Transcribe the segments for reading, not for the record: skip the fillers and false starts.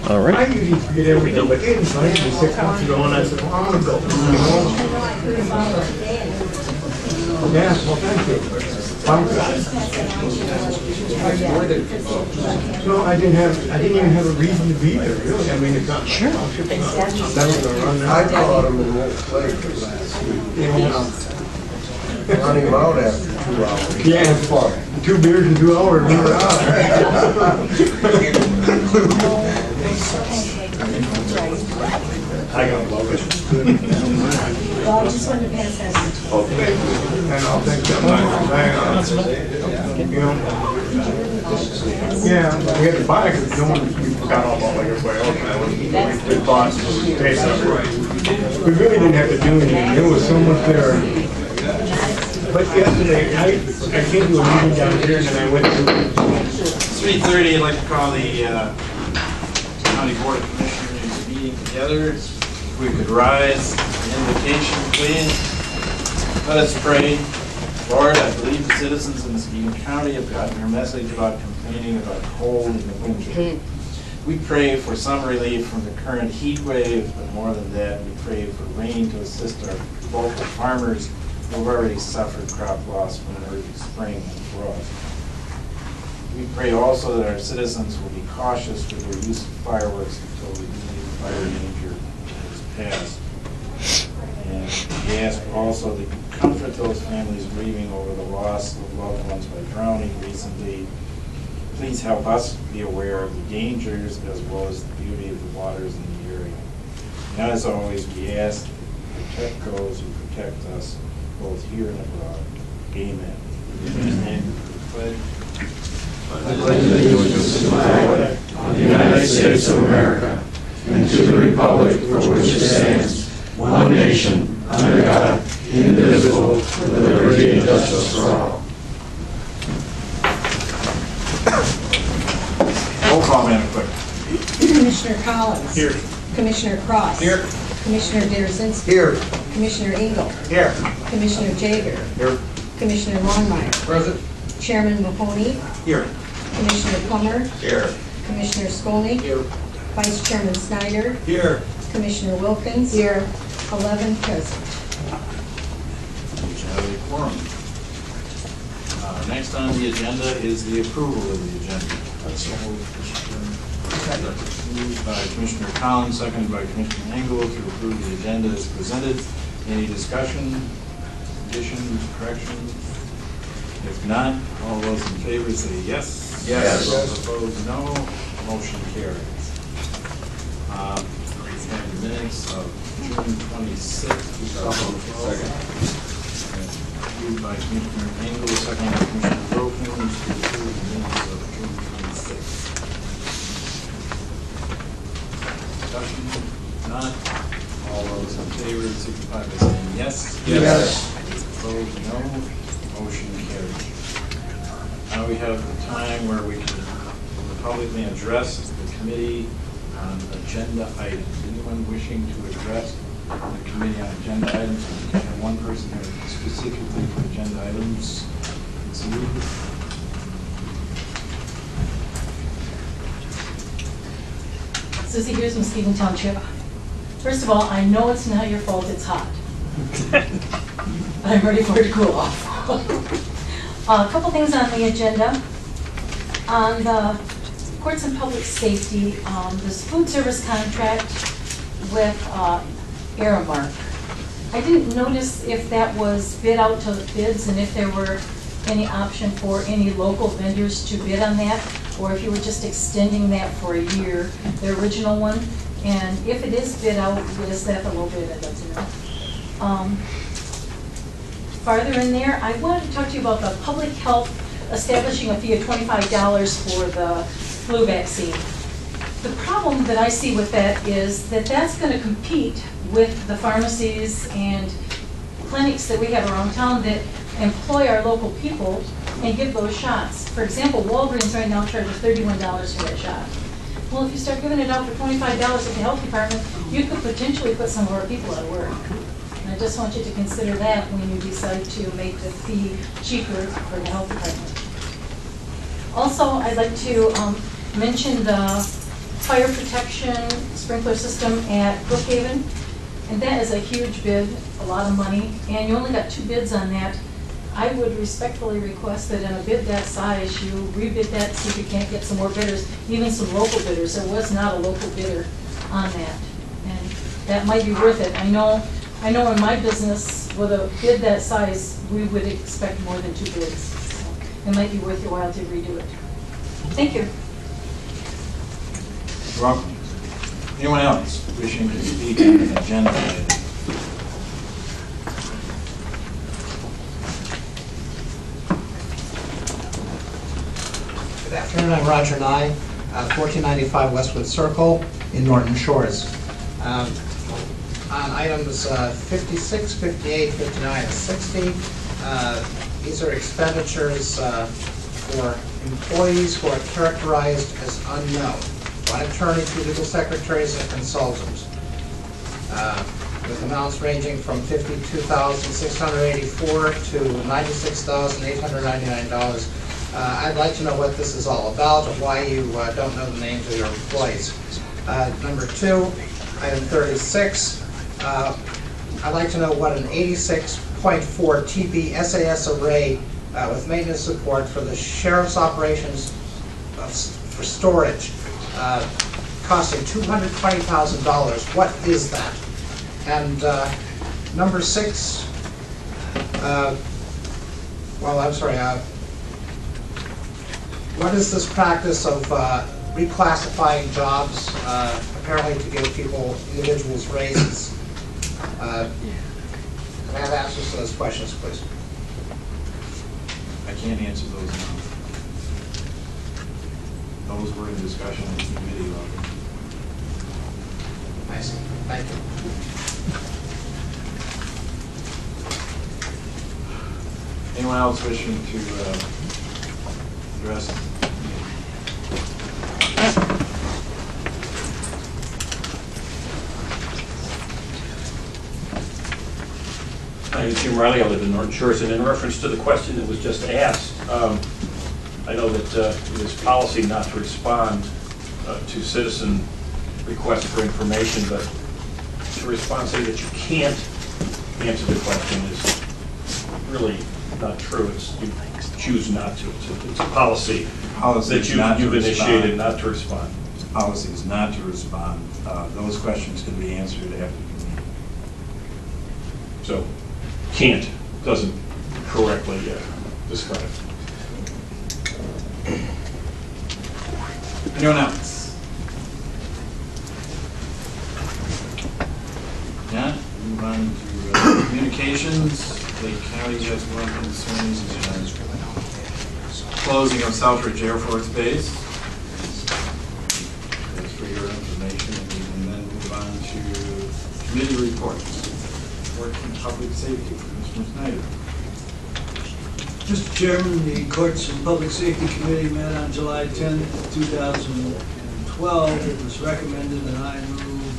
All right. I usually forget everything, but it was like 6 months ago, and I said, well, I'm gonna go. Yeah, well, thank you. No, I didn't even have a reason to be there, really. I mean, it's not. Sure. That was gonna run I out. caught him in Wolf Lake last week. Yeah. Running him out after 2 hours. Yeah, it's fun. 2 beers in 2 hours, we were out. I gotta love it. Well, I just wanted to pass that on. Okay. And I'll take that. You know. Yeah, we had to buy it because no one, we forgot all about like everybody else. We thought pay something. We really didn't have to do anything. There was so much there. But yesterday, I came to a meeting down here and then I went to. 3:30, I'd like to call the County Board of Commissioners meeting together. If we could rise, an invocation, please. Let us pray. Lord, I believe the citizens in Muskegon County have gotten your message about complaining about cold in the winter. We pray for some relief from the current heat wave, but more than that, we pray for rain to assist our local farmers who have already suffered crop loss from an early spring and frost. We pray also that our citizens will be cautious with their use of fireworks until the immediate fire danger is passed. And we ask also that you comfort those families grieving over the loss of loved ones by drowning recently. Please help us be aware of the dangers as well as the beauty of the waters in the area. And as always, we ask that you protect those who protect us, both here and abroad. Amen. Stand for the pledge. I pledge allegiance to the flag of the United States of America and to the republic for which it stands, one nation, under God, indivisible, with liberty and justice for all. Roll call, Madam Clerk. Commissioner Collins. Here. Commissioner Cross. Here. Commissioner Derazinski. Here. Commissioner Engel. Here. Commissioner Jager. Here. Commissioner Longmire. Present. Chairman Mahoney. Here. Commissioner Plummer. Here. Commissioner Skolnick. Here. Vice Chairman Snyder. Here. Commissioner Wilkins. Here. 11 present. We have a quorum. Next on the agenda is the approval of the agenda. Moved by Commissioner Collins, seconded by Commissioner Engel to approve the agenda as presented. Any discussion, additions, corrections? If not, all those in favor say yes. Yes. Those opposed, no. Motion carries. We have the minutes of June 26th, 2012. Moved by Commissioner Engel, seconded by Commissioner Wilkins to approve the minutes of June 26th. Discussion? Not. All those in favor signify by saying yes. Yes. Opposed, no. Motion carries. Now we have the time where we can publicly address the committee on agenda items. Anyone wishing to address the committee on agenda items? We have one person here specifically for agenda items. It's you. Susie Hughes, Muskegon Township. First of all, I know it's not your fault it's hot. I'm ready for it to cool off. A couple things on the agenda. On the courts and public safety, this food service contract with Aramark. I didn't notice if that was bid out to the bids and if there were any option for any local vendors to bid on that, or if you were just extending that for a year, the original one. And if it is bid out, is that the low bid? I'd like to know. Farther in there, I wanted to talk to you about the public health establishing a fee of $25 for the flu vaccine. The problem that I see with that is that that's going to compete with the pharmacies and clinics that we have around town that employ our local people and give those shots. For example, Walgreens right now charges $31 for that shot. Well, if you start giving it out for $25 at the health department, you could potentially put some of our people out of work. And I just want you to consider that when you decide to make the fee cheaper for the health department. Also, I'd like to mention the fire protection sprinkler system at Brookhaven. And that is a huge bid, a lot of money, and you only got 2 bids on that. I would respectfully request that in a bid that size, you rebid that, see if you can't get some more bidders, even some local bidders. There was not a local bidder on that, and that might be worth it. I know in my business, with a bid that size, we would expect more than 2 bids. So it might be worth your while to redo it. Thank you. You're welcome. Anyone else wishing to speak on an agenda item? Good afternoon, I'm Roger Nye, 1495 Westwood Circle in Norton Shores. On items 56, 58, 59, and 60, these are expenditures for employees who are characterized as unknown. 1 attorney, 2 legal secretaries, and a consultant, with amounts ranging from $52,684 to $96,899. I'd like to know what this is all about, and why you don't know the names of your employees. Number 2, item 36, I'd like to know what an 86.4 TB SAS array with maintenance support for the sheriff's operations for storage, costing $220,000. What is that? And number 6, what is this practice of reclassifying jobs, apparently to give individuals raises? Can I have answers to those questions, please? I can't answer those now. Those were in discussion at the committee level. I see. Thank you. Anyone else wishing to address? My name is Jim Riley. I live in Norton Shores, and in reference to the question that was just asked, I know that it is policy not to respond to citizen requests for information, but to respond saying that you can't answer the question is really not true. You choose not to. It's a policy that you've initiated not to respond. Policy is not to respond. Those questions can be answered after the meeting. So, can't doesn't correctly describe. Anyone else? Yeah, move on to communications. Lake County has one concerning closing of Southridge Air Force Base. That's for your information, and we can then move on to committee reports. Working Public Safety, Commissioner Snyder. Mr. Chairman, the Courts and Public Safety Committee met on July 10th, 2012. It was recommended that I move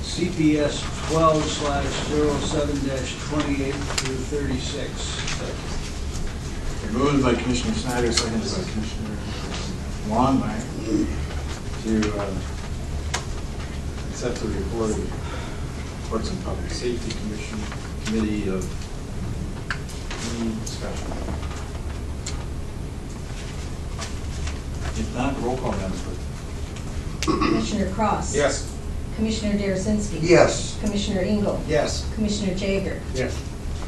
CPS 12/07-28 through 36. Moved by Commissioner Snyder, seconded by Commissioner Longmire to accept the report of the Courts and Public Safety Committee of any discussion. If not, roll call, Madam Clerk. Commissioner Cross. Yes. Commissioner Darasinski. Yes. Commissioner Engel. Yes. Commissioner Jager. Yes.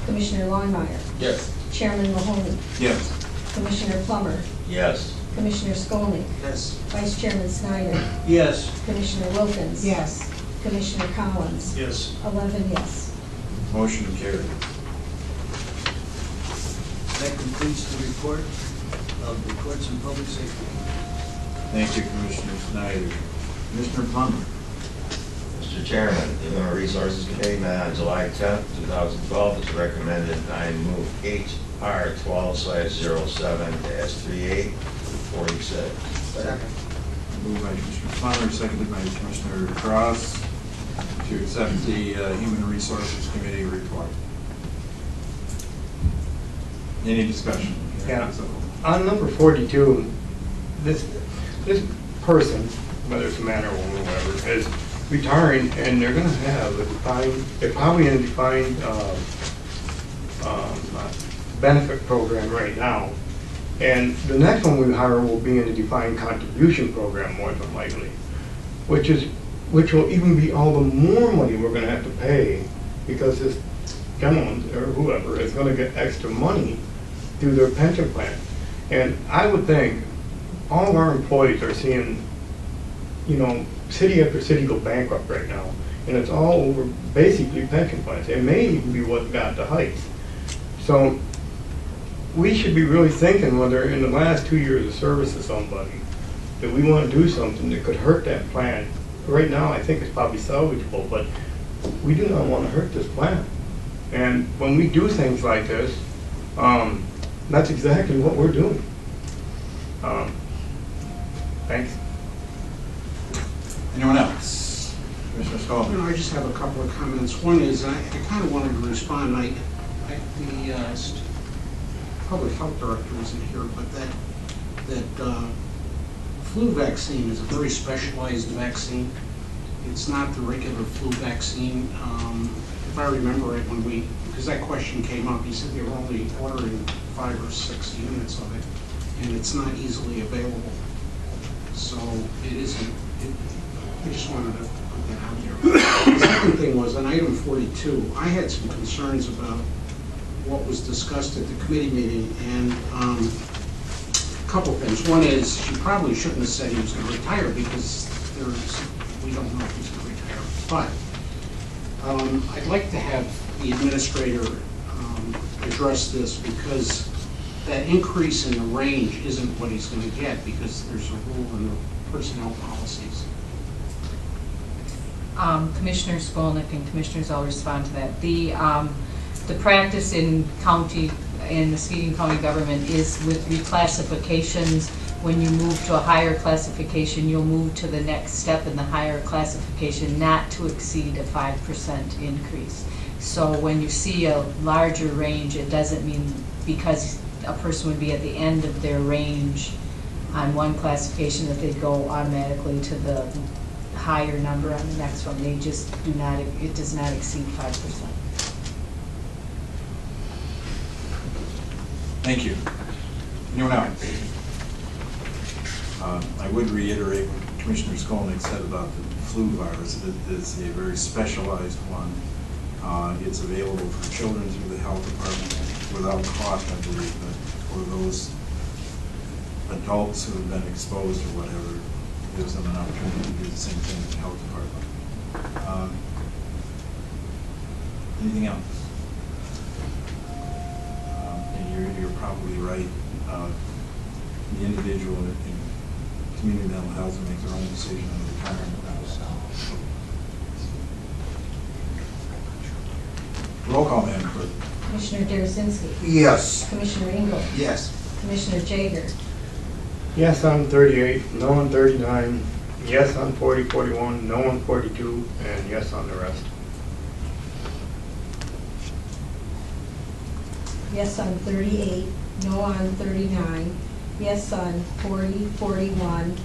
Commissioner Longmire. Yes. Chairman Mahoney. Yes. Commissioner Plummer. Yes. Commissioner Skolnick. Yes. Vice Chairman Snyder. Yes. Commissioner Wilkins. Yes. Commissioner Collins. Yes. 11 yes. Motion carried. That completes the report of the Courts and Public Safety. Thank you, Commissioner Snyder. Commissioner Plummer. Mr. Chairman, the Human Resources Committee met on July 10th, 2012. It's recommended I move HR 12/07-38 46. Second. Moved by Commissioner Plummer, seconded by Commissioner Cross to accept the Human Resources Committee report. Any discussion? Yeah. On number 42, this person, whether it's a man or a woman or whatever, is retiring, and they're gonna have a defined, they're probably in a defined benefit program right now. And the next one we hire will be in a defined contribution program, more than likely, which will even be all the more money we're gonna have to pay, because this gentleman, or whoever, is gonna get extra money through their pension plan. And I would think all of our employees are seeing, you know, city after city go bankrupt right now, and it's all over basically pension plans. It may even be what got the hike. So we should be really thinking whether in the last 2 years of service to somebody that we want to do something that could hurt that plan. Right now, I think it's probably salvageable, but we do not want to hurt this plan. And when we do things like this, that's exactly what we're doing. Thanks. Anyone else? Commissioner Skolnick? I just have a couple of comments. One is, I kind of wanted to respond, the public health director isn't here, but that flu vaccine is a very specialized vaccine. It's not the regular flu vaccine. If I remember right, because that question came up, he said they were only ordering 5 or 6 units of it, and it's not easily available. So it isn't, I just wanted to put that out there. The second thing was, on item 42, I had some concerns about what was discussed at the committee meeting, and a couple things. One is, you probably shouldn't have said he was going to retire, because we don't know if he's going to retire. But I'd like to have the administrator address this, because that increase in the range isn't what he's going to get, because there's a rule in the personnel policies. Commissioner Skolnick and Commissioners, I'll respond to that. The practice in the Muskegon County government is with reclassifications. When you move to a higher classification, you'll move to the next step in the higher classification, not to exceed a 5% increase. So when you see a larger range, it doesn't mean because a person would be at the end of their range on one classification that they go automatically to the higher number on the next one. They just do not, it does not exceed 5%. Thank you. Anyone else? I would reiterate what Commissioner Skolnick said about the flu virus. It is a very specialized one. It's available for children through the health department without cost, I believe, but for those adults who have been exposed or whatever, it gives them an opportunity to do the same thing in the health department. Anything else? And you're probably right. The individual in community mental health will make their own decision on retirement. Roll call, Madam Clerk. Commissioner Derasinski. Yes. Commissioner Engel. Yes. Commissioner Jager. Yes on 38, no on 39, yes on 40, 41, no on 42, and yes on the rest. Yes on 38, no on 39, yes on 40, 41,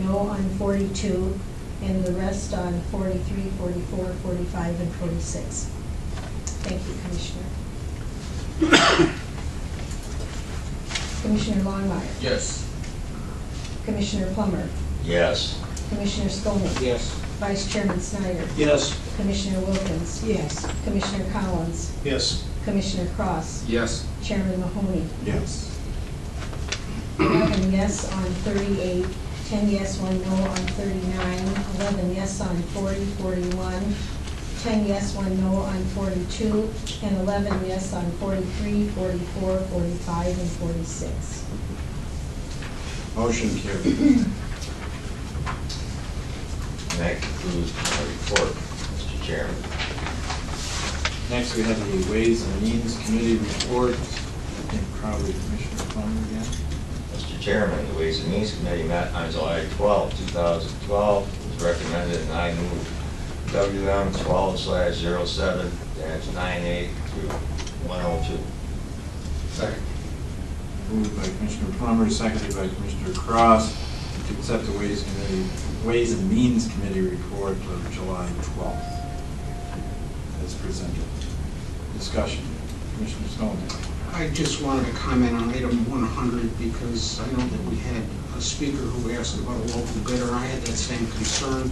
no on 42, and the rest on 43, 44, 45, and 46. Thank you, Commissioner. Commissioner Longmire. Yes. Commissioner Plummer. Yes. Commissioner Skolnick. Yes. Vice Chairman Snyder. Yes. Commissioner Wilkins. Yes. Commissioner Collins. Yes. Commissioner Cross. Yes. Chairman Mahoney. Yes. 11 yes on 38, 10 yes, 1 no on 39, 11 yes on 40, 41, 10 yes, 1 no on 42, and 11 yes on 43, 44, 45, and 46. Motion carried. And that concludes my report, Mr. Chairman. Next, we have the Ways and Means Committee report. I think probably Commissioner Plummer again. Mr. Chairman, the Ways and Means Committee met on July 12, 2012. It was recommended, and I moved WM 12/07-98 to 102. Second. Moved by Commissioner Plummer, seconded by Commissioner Cross. to accept the Ways and Means Committee report of July 12th as presented. Discussion. Commissioner Snowden. I just wanted to comment on item 100 because I know that we had a speaker who asked about a local bidder. I had that same concern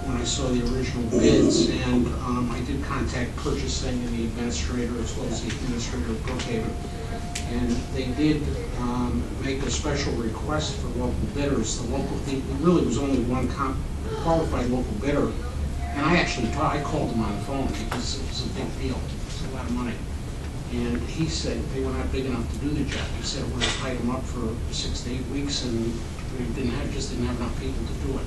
when I saw the original bids, and I did contact purchasing and the administrator as well as the administrator of Brookhaven. And they did make a special request for local bidders. The local, there really was only one qualified local bidder. And I actually called him on the phone because it was a big deal. It's a lot of money. And he said they were not big enough to do the job. He said it would have tied them up for 6 to 8 weeks, and we just didn't have enough people to do it.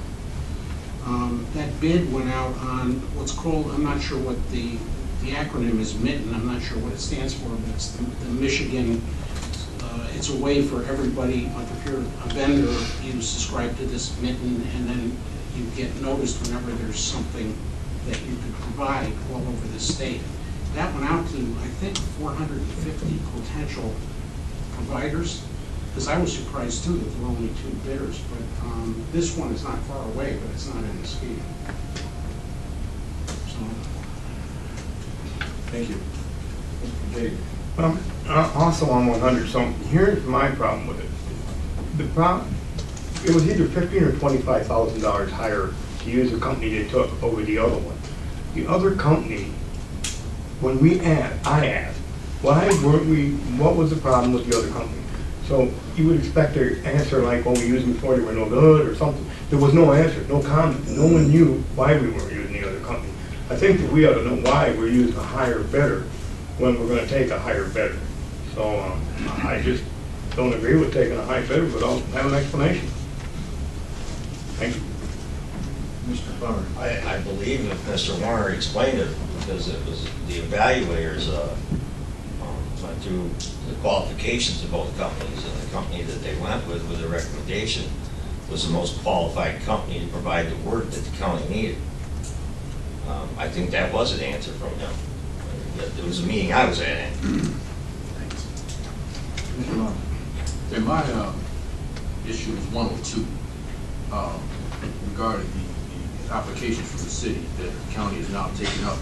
That bid went out on what's called, I'm not sure what the acronym is, MITTEN. I'm not sure what it stands for, but it's the Michigan. It's a way for everybody, like if you're a vendor, you subscribe to this MITTEN, and then you get noticed whenever there's something that you could provide all over the state. That went out to, I think, 450 potential providers, because I was surprised too that there were only 2 bidders, but this one is not far away, but it's not in Muskegon. So. Thank you. Jake. Also on 100, so here's my problem with it. The problem, it was either $15,000 or $25,000 higher to use the company they took over the other one. The other company, when I asked, why weren't we, what was the problem with the other company? So you would expect an answer like, well, we used them before, they were no good or something. There was no answer, no comment. No one knew why we weren't using the other company. I think that we ought to know why we're using a higher bidder when we're going to take a higher bidder. So I just don't agree with taking a high bidder without having an explanation. Thank you. Mr. Plummer. I believe that Mr. Warner explained it because it was the evaluators went through the qualifications of both companies, and the company that they went with the recommendation was the most qualified company to provide the work that the county needed. I think that was an answer from him. It was a meeting I was at. Thanks. Mr. Long. And my issue is 102 regarding the applications from the city that the county is now taking up.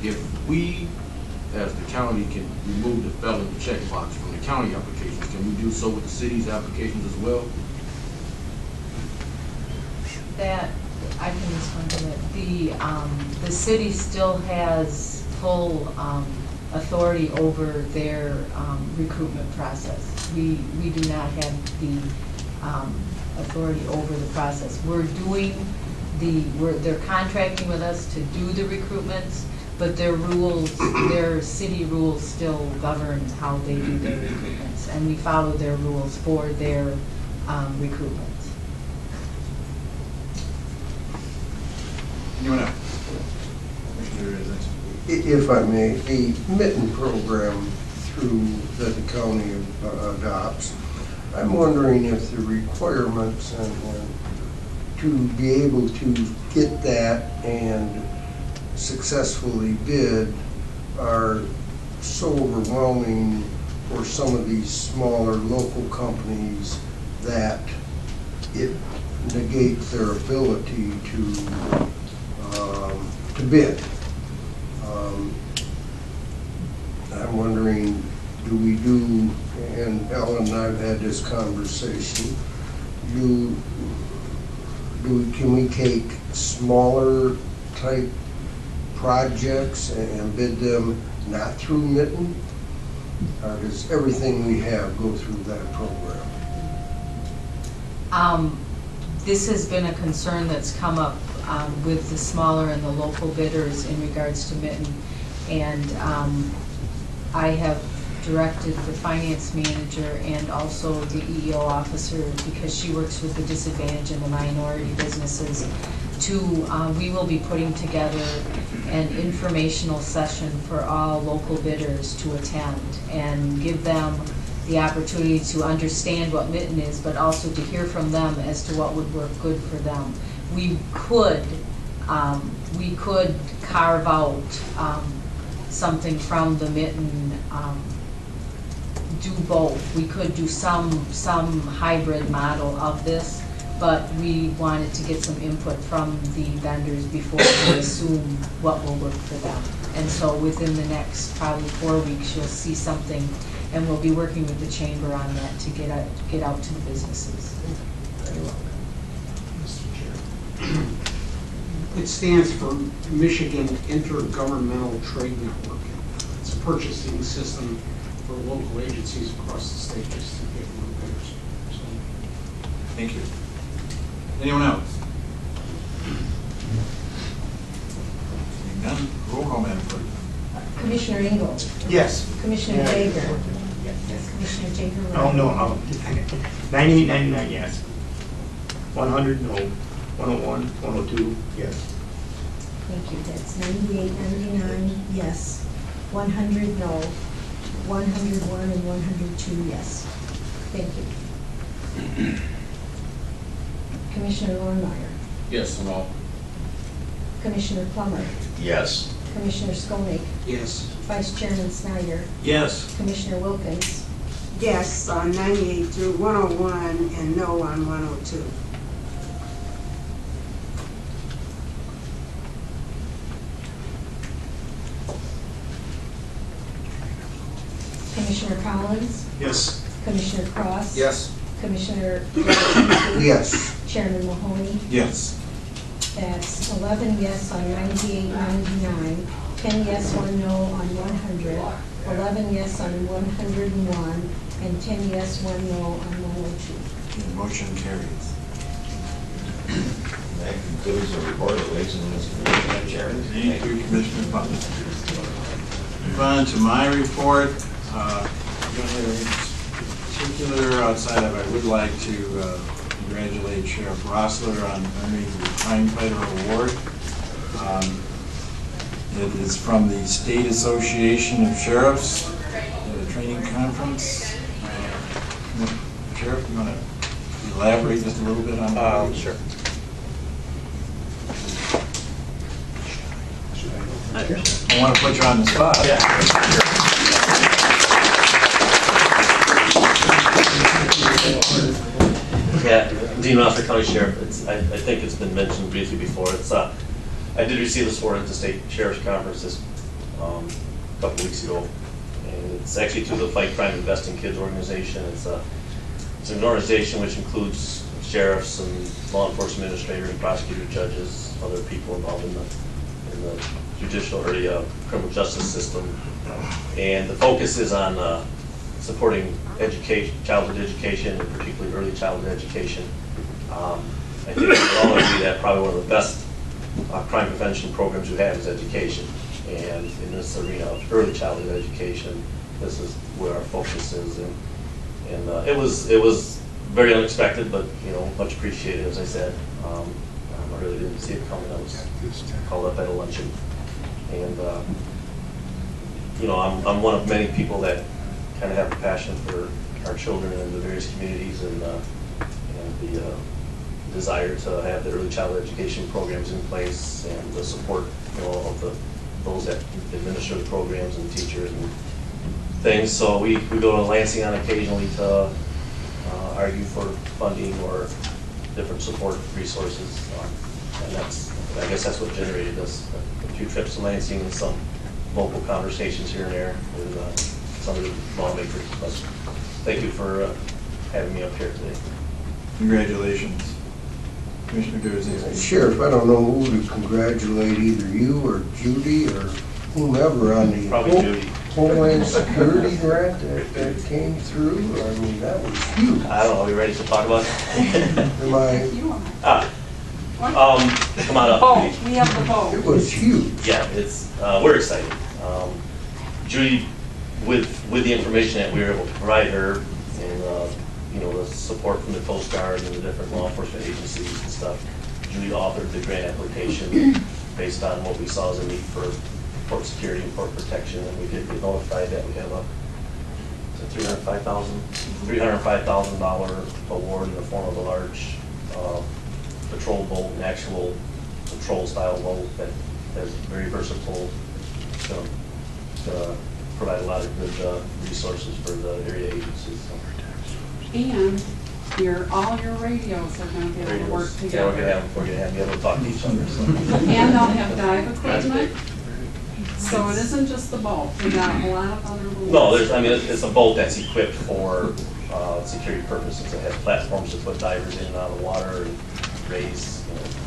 If we, as the county, can remove the felony checkbox from the county applications, can we do so with the city's applications as well? That, I can respond to that. The city still has full authority over their recruitment process. We do not have the authority over the process. They're contracting with us to do the recruitments, but their rules, their city rules still govern how they do their recruitments, and we follow their rules for their recruitments. Anyone else? If I may, the MITTEN program that the county adopts, I'm wondering if the requirements and to be able to get that and successfully bid are so overwhelming for some of these smaller local companies that it negates their ability to bid. I'm wondering, and Ellen and I have had this conversation, can we take smaller type projects and bid them not through MITTEN? Or does everything we have go through that program? This has been a concern that's come up with the smaller and the local bidders in regards to MITTEN. And I have directed the finance manager and also the EEO officer, because she works with the disadvantaged and the minority businesses, we will be putting together an informational session for all local bidders to attend and give them the opportunity to understand what MITTEN is, but also to hear from them as to what would work good for them. We could carve out something from the MITTEN do both. We could do some hybrid model of this, but we wanted to get some input from the vendors before we assume what will work for them. And so within the next probably 4 weeks, you'll see something, and we'll be working with the chamber on that to get out to the businesses. Very well. It stands for Michigan Intergovernmental Trade Network. It's a purchasing system for local agencies across the state just to get more bidders. So, Thank you. Anyone else? Seeing none, roll call, Madam Clerk. Commissioner Engel? Yes. Commissioner Jager? Commissioner Jager? Oh, no. 98, 99, yes. 100, no. 101, 102, yes. Thank you, that's 98, 99, yes. 100, no. 101 and 102, yes. Thank you. Commissioner Lornemeyer? Yes, on all. Commissioner Plummer? Yes. Commissioner Skolnick? yes. Vice Chairman Snyder? Yes. Commissioner Wilkins? Yes on 98 through 101 and no on 102. Commissioner Collins? Yes. Commissioner Cross? Yes. Commissioner Lewandowski? Yes. Chairman Mahoney? Yes. That's 11 yes on 98, 99, 10 yes, 1 no on 100, 11 yes on 101, and 10 yes, 1 no on 102. The motion carries. That concludes the report of Ways and Means Committee, Madam Chairman. Thank you, Commissioner Putnam. Move on to my report. Particular outside of, I would like to congratulate Sheriff Rossler on earning the Crime Fighter Award. It is from the State Association of Sheriffs, at a training conference. Sheriff, you want to elaborate just a little bit on that? Sure. I want to put you on the spot. Yeah, Dean Rossler, County Sheriff. I think it's been mentioned briefly before. I did receive this award at the State Sheriff's Conference a couple weeks ago, and it's actually through the Fight Crime Invest in Kids organization. It's an organization which includes sheriffs and law enforcement administrators and prosecutor judges, other people involved in the judicial or the criminal justice system, and the focus is on supporting education, childhood education, and particularly early childhood education. I think we all agree that probably one of the best crime prevention programs we have is education, and in this arena of early childhood education, this is where our focus is, and it was very unexpected, but much appreciated, as I said. I really didn't see it coming. I was called up at a luncheon, and I'm one of many people that kind of have a passion for our children in the various communities, and the desire to have the early childhood education programs in place, and the support of those that administer the programs and teachers and things. So we go to Lansing on occasionally to argue for funding or different support resources, and I guess that's what generated this. A few trips to Lansing and some local conversations here and there with some of the lawmakers. But thank you for having me up here today. Congratulations. Commissioner Durazinski. Sheriff, I don't know who to congratulate, either you or Judy or whomever on the Probably Judy. Homeland Security grant that came through. I mean, that was huge. I don't know, are we ready to talk about it? Am I? Come on up. We have the vote. It was huge. Yeah, we're excited. Judy, with the information that we were able to provide her, and the support from the Coast Guard and the different law enforcement agencies and stuff, Judy authored the grant application based on what we saw as a need for port security and port protection, and we did get notified that we have a $305,000 award in the form of a large patrol boat, an actual patrol style boat that is very versatile. It's going to provide a lot of good resources for the area agencies. So. And all your radios are gonna be able to work Yeah, we're together. gonna be able to talk to each other. So. And they'll have dive equipment, so it isn't just the boat, we got a lot of other rules. No, I mean, it's a boat that's equipped for security purposes. It has platforms to put divers in and out of the water and raise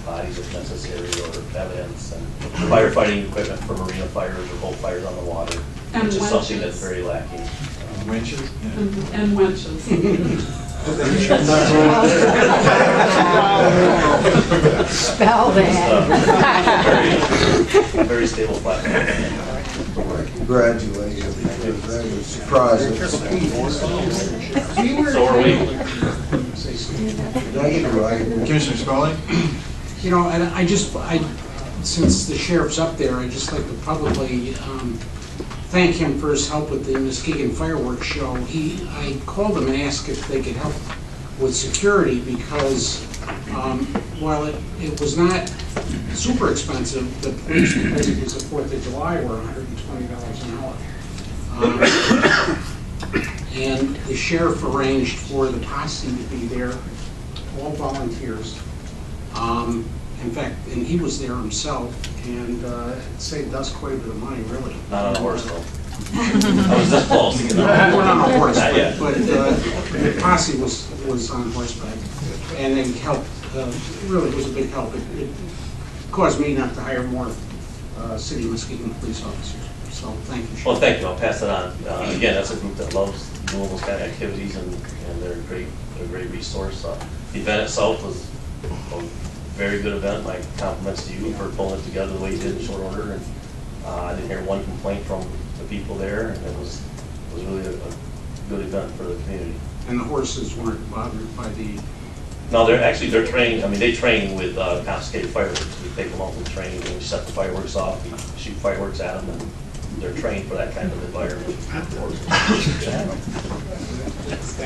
bodies if necessary or evidence, and firefighting equipment for marina fires or boat fires on the water, And which is something winches. that's very lacking. Winches? And winches. Spell that. Very stable platform. Congratulations. That was surprising. So are we. Commissioner Spaulding? You know, and since the sheriff's up there, I'd just like to publicly thank him for his help with the Muskegon fireworks show. I called him and asked if they could help with security because while it was not super expensive, the police, because it was the 4th of July, were $120 an hour. And the sheriff arranged for the posse to be there, all volunteers. In fact, and he was there himself, and it saved us quite a bit of money, really. Not on a horse, though. I was this close. We weren't on a horse, Not yet. but the posse was on horseback, and it helped, really was a big help. It caused me not to hire more City of Muskegon police officers, so thank you. Well, thank you. I'll pass it on. Again, that's a group that loves doing those kind of activities, and they're a great resource. The event itself was a very good event. My compliments to you for pulling it together the way you did in short order. And I didn't hear one complaint from the people there, and it was really a good event for the community. And the horses weren't bothered by the... No, they're trained. I mean, they train with confiscated fireworks. We take them out and train, and we set the fireworks off, we shoot fireworks at them, and they're trained for that kind of environment.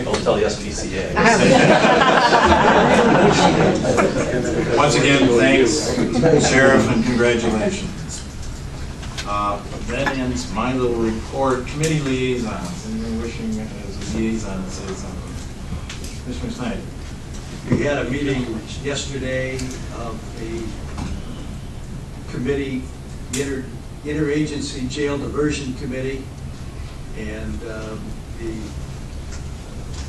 Don't tell the SPCA. Once again, thanks, Sheriff, and congratulations. That ends my little report. Committee liaisons. Anyone wishing as a liaison to say something? Commissioner Snyder. We had a meeting yesterday of the committee, Interagency Jail Diversion Committee, and the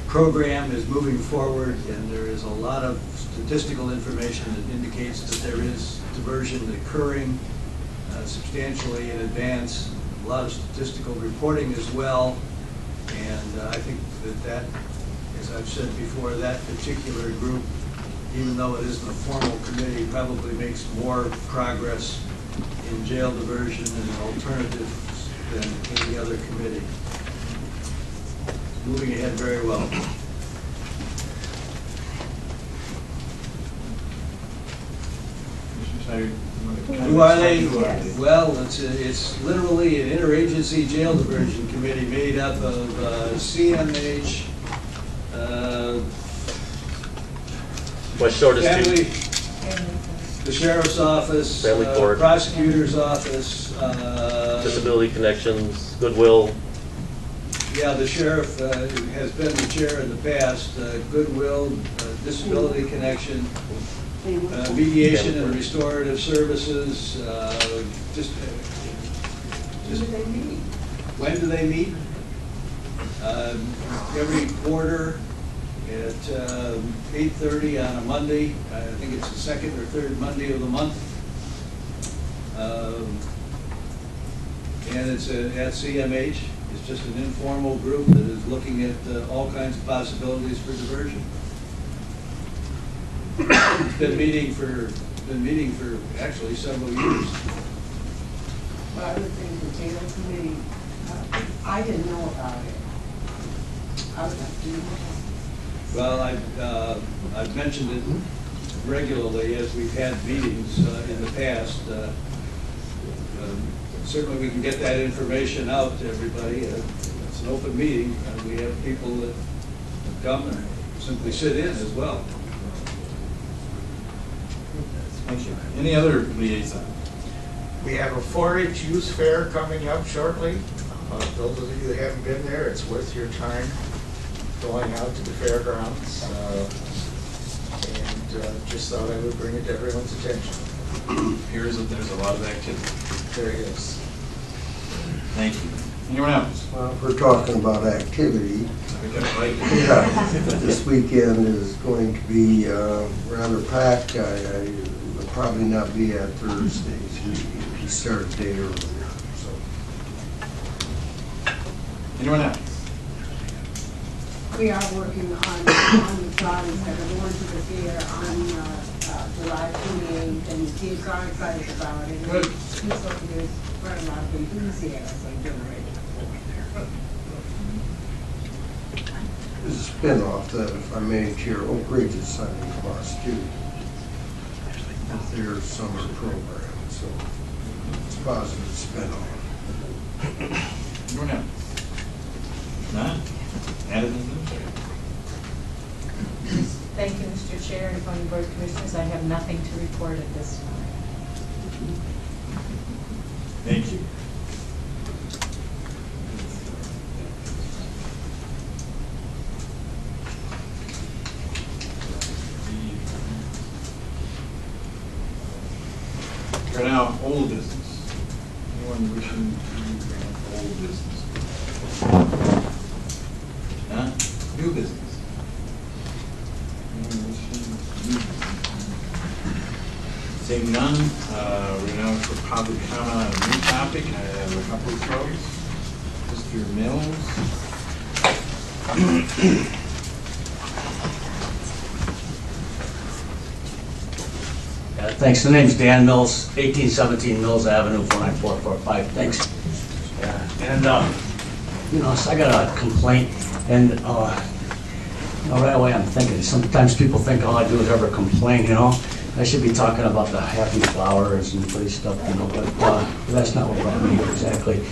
program is moving forward, and there is a lot of statistical information that indicates that there is diversion occurring substantially in advance, a lot of statistical reporting as well, and I think that, as I've said before, that particular group, even though it isn't a formal committee, probably makes more progress in jail diversion and alternatives than any other committee. Moving ahead very well. Who are they? Well, it's literally an interagency jail diversion committee made up of CMH, West Shore is family, two. the sheriff's office, Family court. prosecutor's office, Disability Connections, Goodwill. yeah, the sheriff has been the chair in the past, Goodwill, Disability Connection, mediation and restorative services, when do they meet? Every quarter at 8:30 on a Monday. I think it's the second or third Monday of the month. And it's at CMH. It's just an informal group that is looking at all kinds of possibilities for diversion. It's been meeting for actually several years. Well, I would think the jail committee, I didn't know about it. I would like to know. Well, I've mentioned it regularly as we've had meetings in the past. Certainly we can get that information out to everybody. It's an open meeting, and we have people that come and simply sit in as well. Thank you. Any other liaison? We have a 4-H youth fair coming up shortly. Those of you that haven't been there, it's worth your time going out to the fairgrounds. And just thought I would bring it to everyone's attention. Here's there's a lot of activity. There it is. Thank you. Anyone else? Well, if we're talking about activity, We got it right. this weekend is going to be rather packed. I will probably not be at Thursdays. He started a day earlier, so. Anyone else? We are working on the drawings that are going to the fair on July 28th, and Steve's are excited about it. Good. He's looking, there's quite a lot of enthusiasm generated. There's a spin-off that, if I may, Chair, Oak Ridge is signing across too. With their summer program, so it's a positive spin-off. Anyone else? None? Addison? Thank you, Mr. Chair and County Board of Commissioners. I have nothing to report at this time. Thank you. We're now old business. Anyone wishing to bring up old business? Huh? New business? Anyone wishing new business? Seeing none, we're now for public comment on a new topic. I have a couple of those. Mr. Mills. Thanks. The name's Dan Mills, 1817 Mills Avenue, 49445. Thanks. Yeah. So I got a complaint, and right away I'm thinking, sometimes people think all I do is ever complain, I should be talking about the happy flowers and pretty stuff, but that's not what brought me here exactly.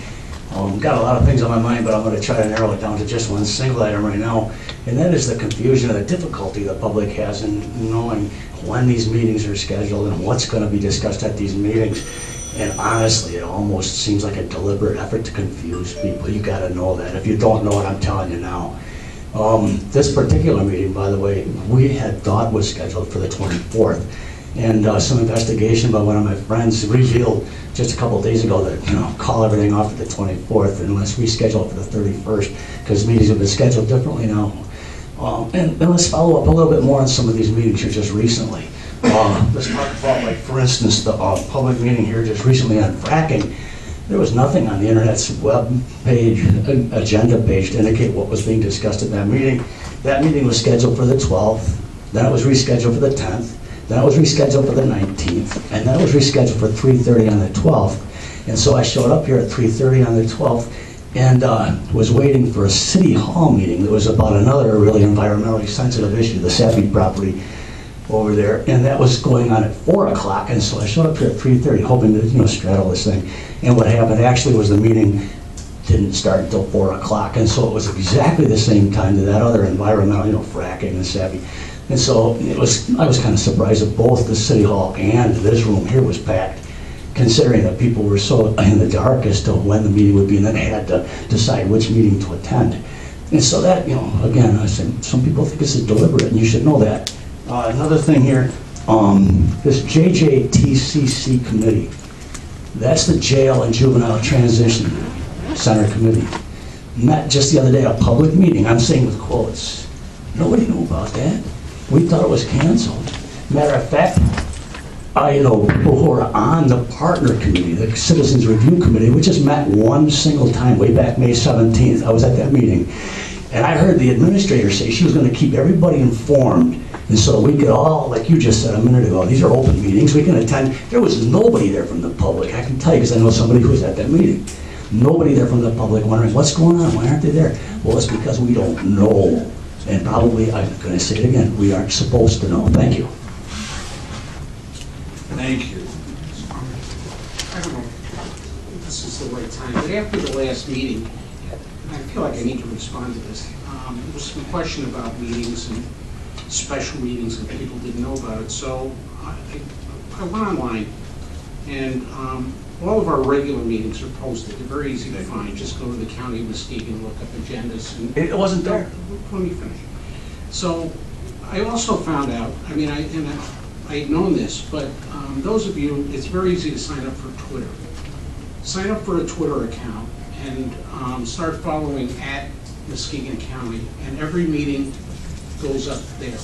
Got a lot of things on my mind, but I'm going to try to narrow it down to just one single item right now, and that is the confusion and the difficulty the public has in knowing when these meetings are scheduled and what's going to be discussed at these meetings. And honestly, it almost seems like a deliberate effort to confuse people. You got to know that. If you don't know it, I'm telling you now. This particular meeting, by the way, we had thought was scheduled for the 24th. And some investigation by one of my friends revealed just a couple of days ago that, call everything off at the 24th and let's reschedule it for the 31st, because meetings have been scheduled differently now. And let's follow up a little bit more on some of these meetings here just recently. Let's talk about, like, for instance, the public meeting here just recently on fracking. There was nothing on the internet's web page, agenda page, to indicate what was being discussed at that meeting. That meeting was scheduled for the 12th, then it was rescheduled for the 10th, then it was rescheduled for the 19th, and then it was rescheduled for 3:30 on the 12th. And so I showed up here at 3:30 on the 12th and was waiting for a city hall meeting that was about another really environmentally sensitive issue, the Sappy property over there, and that was going on at 4 o'clock. And so I showed up here at 3:30 hoping to straddle this thing. And what happened actually was the meeting didn't start until 4 o'clock, and so it was exactly the same time to that other environmental, fracking and Sappy. And so I was kind of surprised that both the city hall and this room here was packed, considering that people were so in the dark as to when the meeting would be, and then they had to decide which meeting to attend. And so that, again, I said, some people think this is deliberate, and you should know that. Another thing here, this JJTCC committee, that's the Jail and Juvenile Transition Center Committee. Met just the other day, a public meeting, I'm saying with quotes. Nobody knew about that. We thought it was canceled. Matter of fact, I know people who are on the partner committee, the Citizens Review Committee, which has met one single time way back May 17th. I was at that meeting. And I heard the administrator say she was going to keep everybody informed. And so we could all, like you just said a minute ago, these are open meetings, we can attend. There was nobody there from the public. I can tell you because I know somebody who was at that meeting. Nobody there from the public wondering, what's going on? Why aren't they there? Well, it's because we don't know. And probably, I'm going to say it again, we aren't supposed to know. Thank you. Thank you. I don't know if this is the right time, but after the last meeting, I feel like I need to respond to this. There was some question about meetings and special meetings, and people didn't know about it. So I went online, and all of our regular meetings are posted. They're very easy to find. Just go to the County of Muskegon, look up agendas. And It wasn't there. Let me finish. So I also found out, I mean, I had known this, but those of you, it's very easy to sign up for Twitter. Sign up for a Twitter account and start following at Muskegon County, and every meeting goes up there.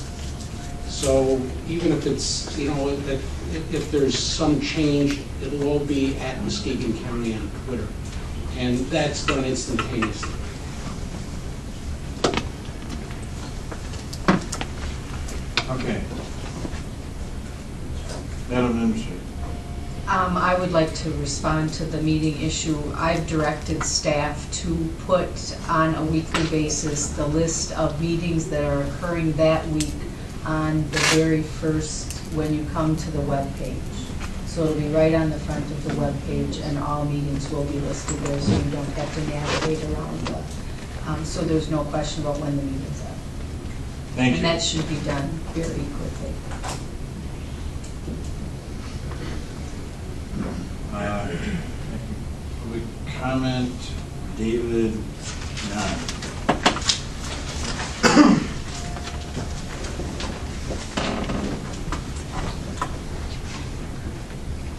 So even if it's, you know, if there's some change, it'll all be at Muskegon County on Twitter. And that's done instantaneously. Okay. Madam Administrator. I would like to respond to the meeting issue. I've directed staff to put on a weekly basis the list of meetings that are occurring that week on the very first when you come to the web page. So it'll be right on the front of the web page, and all meetings will be listed there, so you don't have to navigate around the, so there's no question about when the meetings are. Thank you. And that should be done very quickly. Public comment, David Nunn.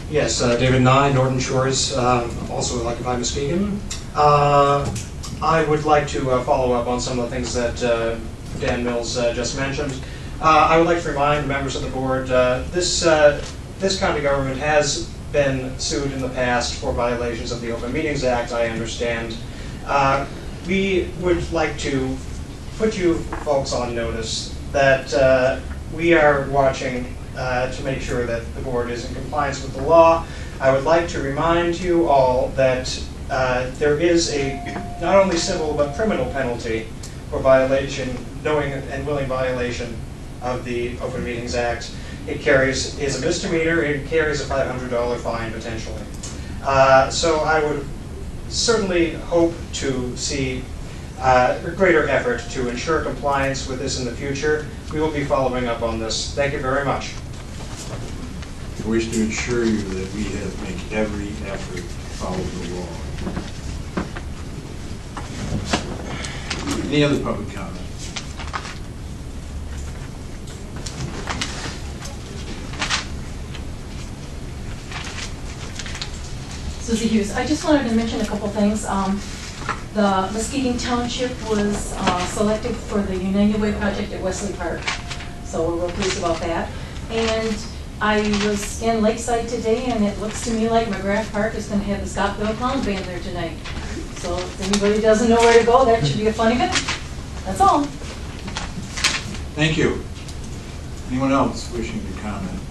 Yes, David Nye, Norton Shores, also like Occupy Muskegon. I would like to follow up on some of the things that Dan Mills just mentioned. I would like to remind members of the board, this county government has been sued in the past for violations of the Open Meetings Act, I understand. We would like to put you folks on notice that we are watching to make sure that the board is in compliance with the law. I would like to remind you all that there is a not only civil but criminal penalty for violation, knowing and willing violation of the Open Meetings Act. It is a misdemeanor. It carries a $500 fine potentially. So I would certainly hope to see a greater effort to ensure compliance with this in the future. We will be following up on this. Thank you very much. I wish to assure you that we have make every effort to follow the law. Any other public comment? Susie Hughes. I just wanted to mention a couple things. The Muskegon Township was selected for the United Way project at Wesley Park, so we're real pleased about that. And I was in Lakeside today, and it looks to me like McGrath Park is going to have the Scottville Clown Band there tonight. So if anybody doesn't know where to go, that should be a fun event. That's all. Thank you. Anyone else wishing to comment?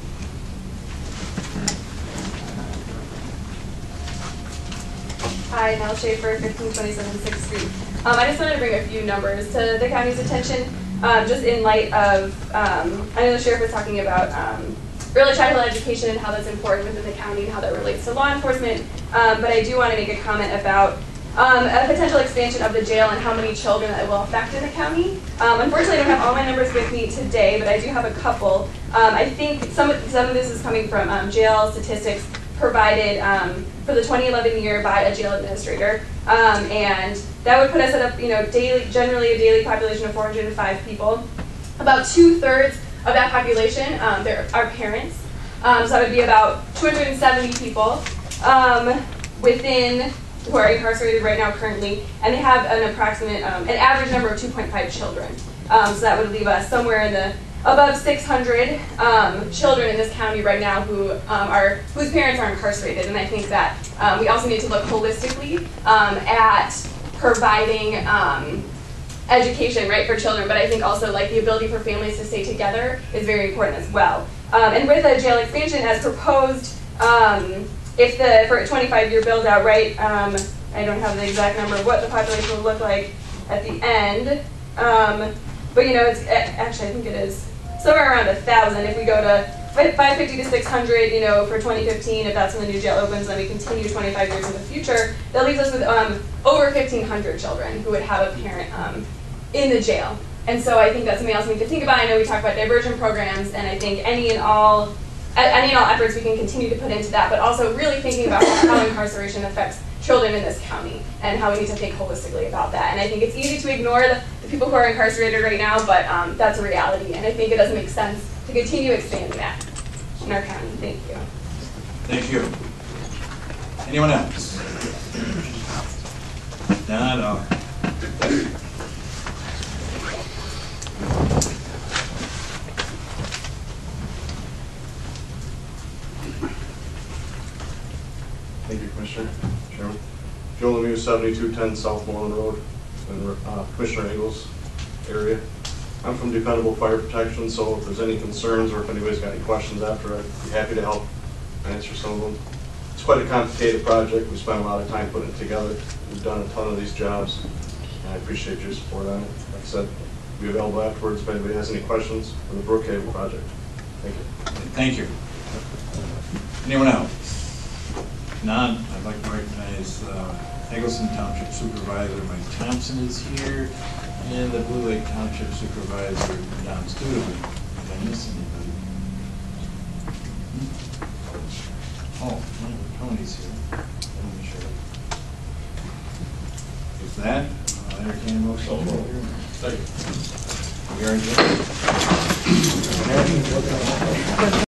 Hi, Nell Schaefer, 1527 6th Street. I just wanted to bring a few numbers to the county's attention, just in light of, I know the sheriff was talking about early childhood education and how that's important within the county and how that relates to law enforcement, but I do want to make a comment about a potential expansion of the jail and how many children that it will affect in the county. Unfortunately, I don't have all my numbers with me today, but I do have a couple. I think some of this is coming from jail statistics provided for the 2011 year by a jail administrator, and that would put us at generally a daily population of 405 people. About 2/3 of that population there are parents, so that would be about 270 people within who are incarcerated right now currently, and they have an approximate, an average number of 2.5 children. So that would leave us somewhere in the above 600 children in this county right now whose parents are incarcerated, and I think that we also need to look holistically at providing education, right, for children, but I think also like the ability for families to stay together is very important as well. And with a jail expansion as proposed, for a 25-year build out, right, I don't have the exact number of what the population will look like at the end, but it's actually I think it is somewhere around 1,000 if we go to 550 to 600, for 2015, if that's when the new jail opens, then we continue 25 years in the future. That leaves us with over 1,500 children who would have a parent in the jail. And so I think that's something else we need to think about. I know we talk about diversion programs, and I think any and all any and all efforts we can continue to put into that, but also really thinking about how incarceration affects children in this county and how we need to think holistically about that. And I think it's easy to ignore the people who are incarcerated right now, but that's a reality, and I think it doesn't make sense to continue expanding that in our county. Thank you. Thank you. Anyone else? No. Thank you, Commissioner. Chairman. Joe Lemieux, 7210 South Mullen Road, in Commissioner Engel's area. I'm from Dependable Fire Protection, so if there's any concerns or if anybody's got any questions after, I'd be happy to help answer some of them. It's quite a complicated project. We spent a lot of time putting it together. We've done a ton of these jobs, and I appreciate your support on it. Like I said, we'll be available afterwards if anybody has any questions for the Brookhaven project. Thank you. Thank you. Anyone else? None. I'd like to recognize Eggleston Township Supervisor Mike Thompson is here, and the Blue Lake Township Supervisor Don Studeville. Did I miss anybody? Oh, Tony's here. I'm sure. With that, I'll entertain a motion. We are adjourned.